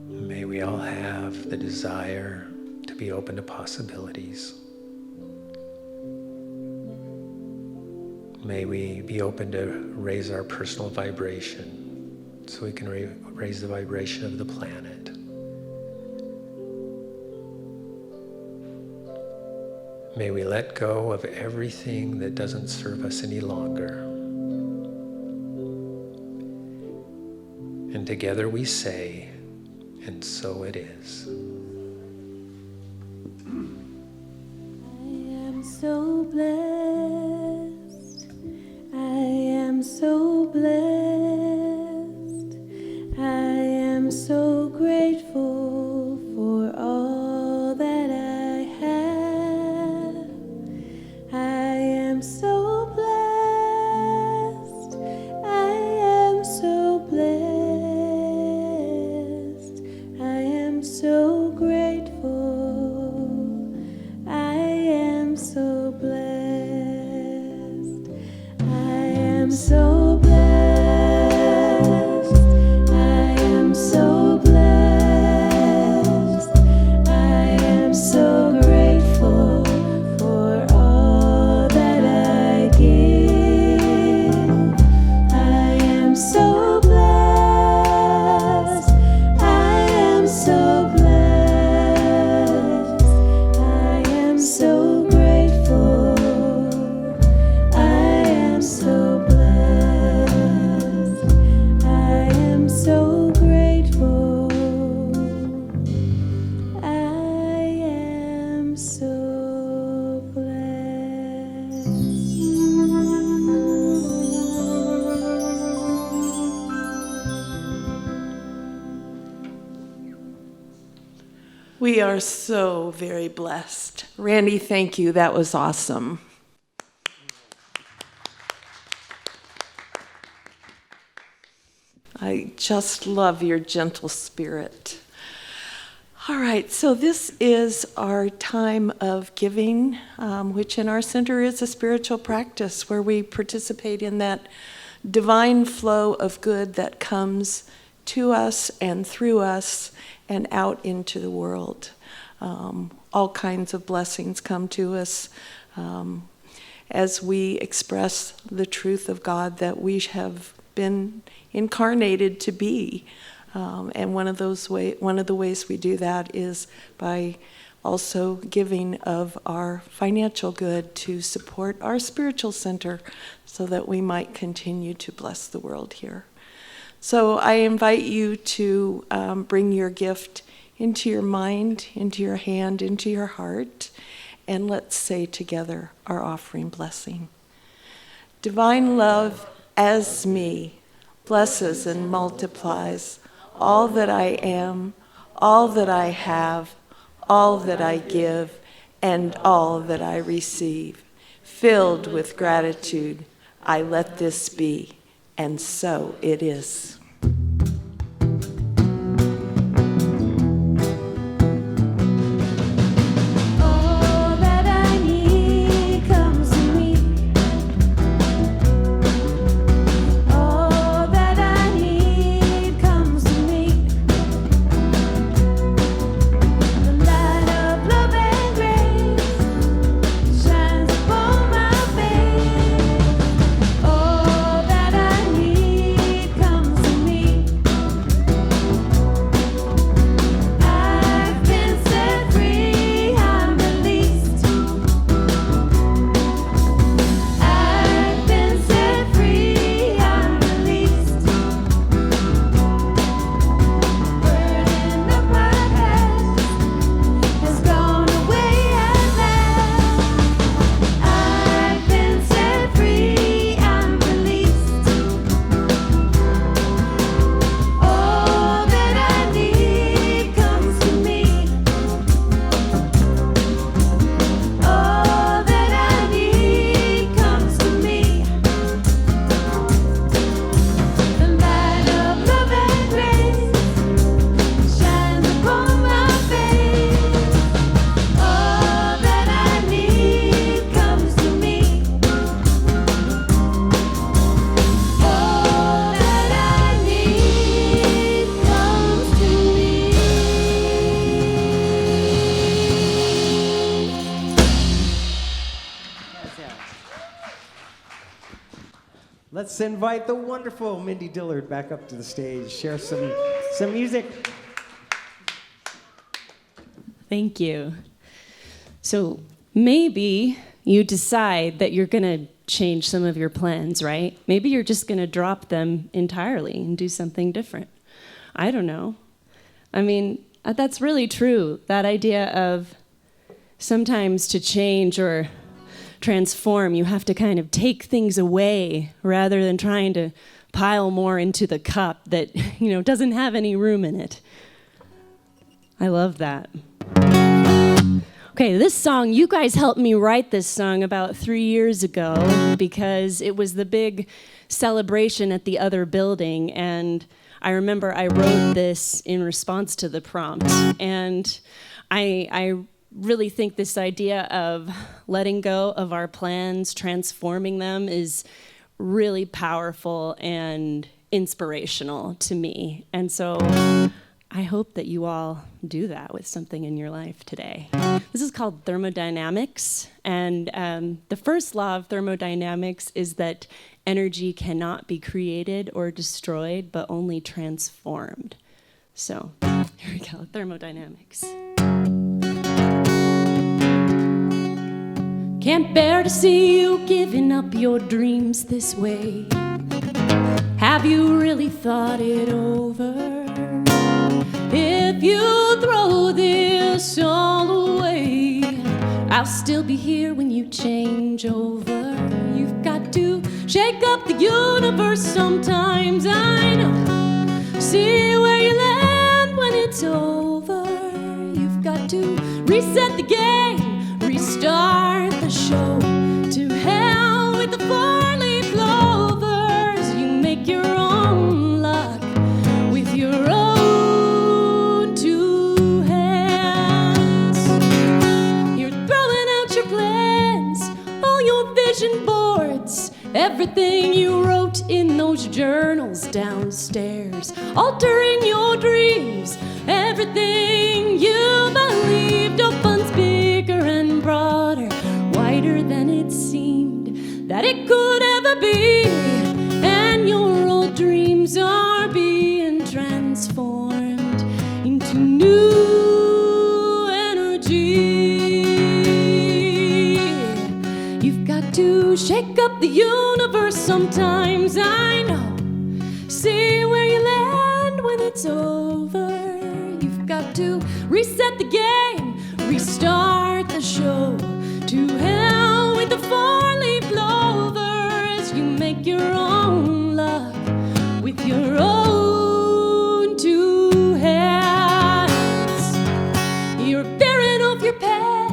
May we all have the desire to be open to possibilities. May we be open to raise our personal vibration so we can raise the vibration of the planet. May we let go of everything that doesn't serve us any longer. And together we say, and so it is. I am so blessed. I am so blessed. I am so grateful for all that I have. I am so blessed. I am so blessed. I am so grateful. I am so blessed. I am so blessed. I am so blessed. I am so grateful for all that I give. I am so blessed. I am so blessed. I am so grateful. I am so blessed. I am so grateful. I am so We are so very blessed. Randy, thank you. That was awesome. I just love your gentle spirit. All right, so this is our time of giving, which in our center is a spiritual practice where we participate in that divine flow of good that comes to us and through us and out into the world. All kinds of blessings come to us as we express the truth of God that we have been incarnated to be. And one of the ways we do that is by also giving of our financial good to support our spiritual center so that we might continue to bless the world here. So I invite you to bring your gift into your mind, into your hand, into your heart, and let's say together our offering blessing. Divine love as me blesses and multiplies all that I am, all that I have, all that I give, and all that I receive. Filled with gratitude, I let this be, and so it is. All that I need comes to me. All that I need comes to me. The light of love and grace shines upon my face. All that I need comes to me. Let's invite the wonderful Mindy Dillard back up to the stage, share some music. Thank you. So maybe you decide that you're going to change some of your plans, right? Maybe you're just going to drop them entirely and do something different. I don't know. I mean, that's really true. That idea of sometimes to change or transform, you have to kind of take things away rather than trying to pile more into the cup that, doesn't have any room in it. I love that. Okay, this song, you guys helped me write this song about 3 years ago because it was the big celebration at the other building, and I remember I wrote this in response to the prompt, and I really think this idea of letting go of our plans, transforming them, is really powerful and inspirational to me. And so I hope that you all do that with something in your life today. This is called thermodynamics, and the first law of thermodynamics is that energy cannot be created or destroyed, but only transformed. So here we go, thermodynamics. Can't bear to see you giving up your dreams this way. Have you really thought it over? If you throw this all away, I'll still be here when you change over. You've got to shake up the universe sometimes, I know. See where you land when it's over. You've got to reset the game, restart the show. To hell with the four-leaf clovers. You make your own luck with your own two hands. You're throwing out your plans, all your vision boards, everything you wrote in those journals downstairs, altering your dreams, everything you believed opens bigger and broader, wider than it seemed that it could ever be, and your old dreams are being transformed into new energy. You've got to shake up the universe sometimes, I know. See where you land when it's over. You've got to reset the game, restart the show. To hell with the four-leaf clovers. You make your own luck with your own two hands. You're veering off your path,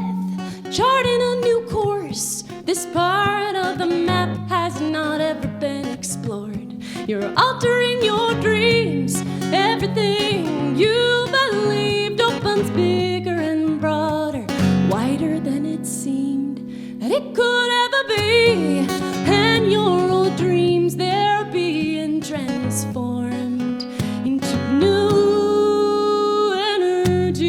charting a new course. This part of the map has not ever been explored. You're altering your dreams, everything you believed opens bigger and broader, wider than it seemed that it could ever be, and your old dreams, they're being transformed into new energy.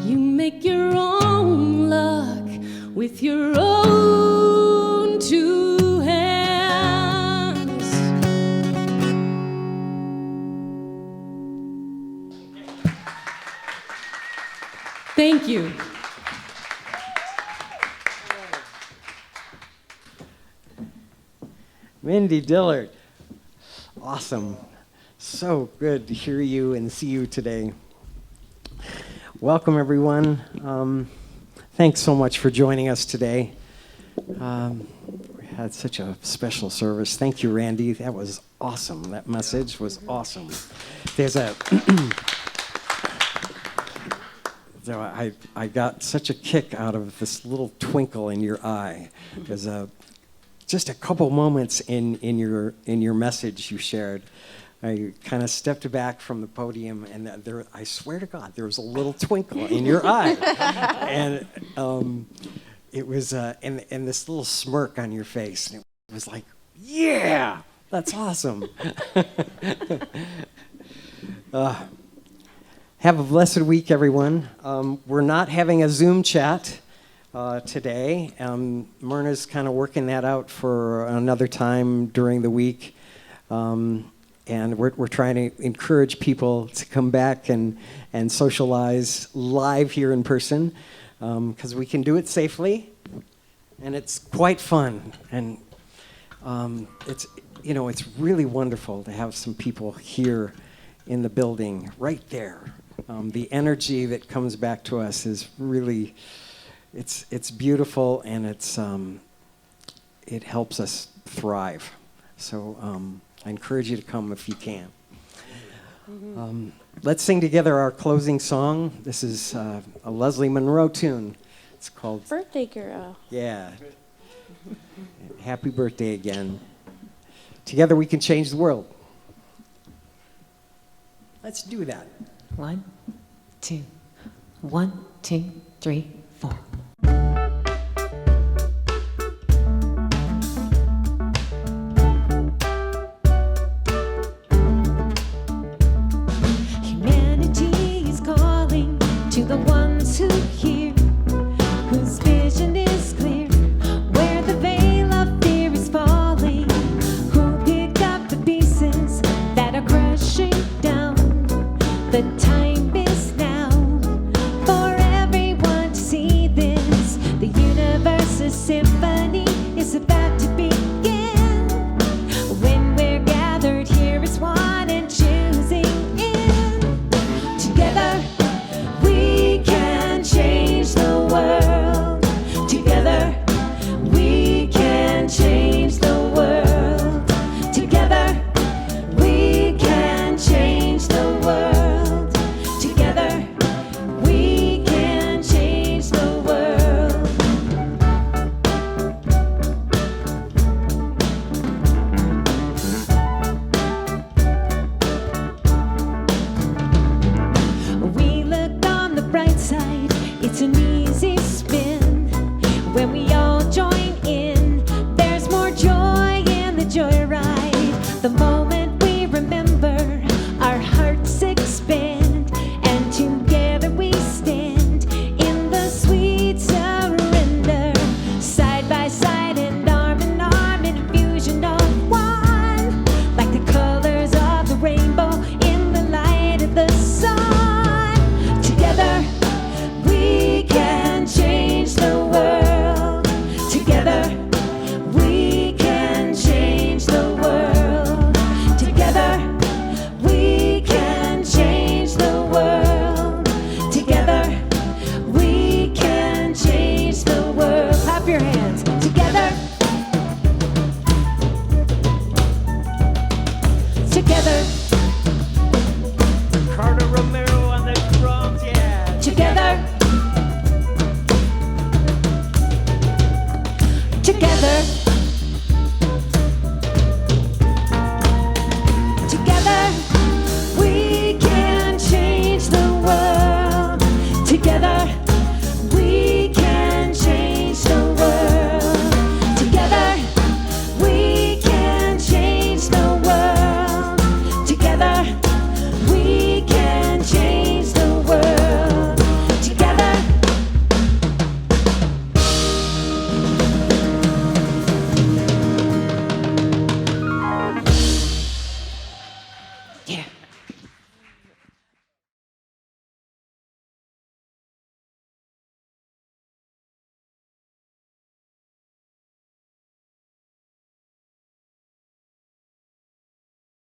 You make your own luck with your own two hands. Thank you. Mindy Dillard. Awesome. So good to hear you and see you today. Welcome, everyone. Thanks so much for joining us today. We had such a special service. Thank you, Randy. That was awesome. That message was awesome. There's a... So I got such a kick out of this little twinkle in your eye. There's just a couple moments in your message you shared. I kind of stepped back from the podium, and there, I swear to God, there was a little twinkle in your eye, and it was and this little smirk on your face, and it was like, yeah, that's awesome. Have a blessed week, everyone. We're not having a Zoom chat. today. Myrna's kind of working that out for another time during the week. And we're trying to encourage people to come back and socialize live here in person, because we can do it safely, and it's quite fun. And it's really wonderful to have some people here in the building, right there. The energy that comes back to us is really, it's beautiful, and it helps us thrive. So I encourage you to come if you can. Let's sing together our closing song. This is a Leslie Monroe tune. It's called Birthday Girl. Yeah. Happy birthday again. Together we can change the world. Let's do that. 1, 2, 1, 2, 3, 4. Humanity is calling to the ones who hear, whose vision is clear, where the veil of fear is falling, who pick up the pieces that are crushing down. The time is now for everyone to see this. The universe's symphony is about to begin. When we're gathered here as one and choosing in, together we can change the world. Together we can change the world. Together we can change the world. Together we can change the world. We look on the bright side, it's an easy spin. When we all join in, there's more joy in the joyride. The moment we remember, our hearts expand, and together we stand in the sweet surrender. Side by side and arm in arm in a fusion of one, like the colors of the rainbow in the light of the sun. Together we can change the world. Together we can change the world. Together we can change the world. Together we can change the world. Clap your hands. Together. Together. Carter Romero on the drums, yeah. Together. Together. Together.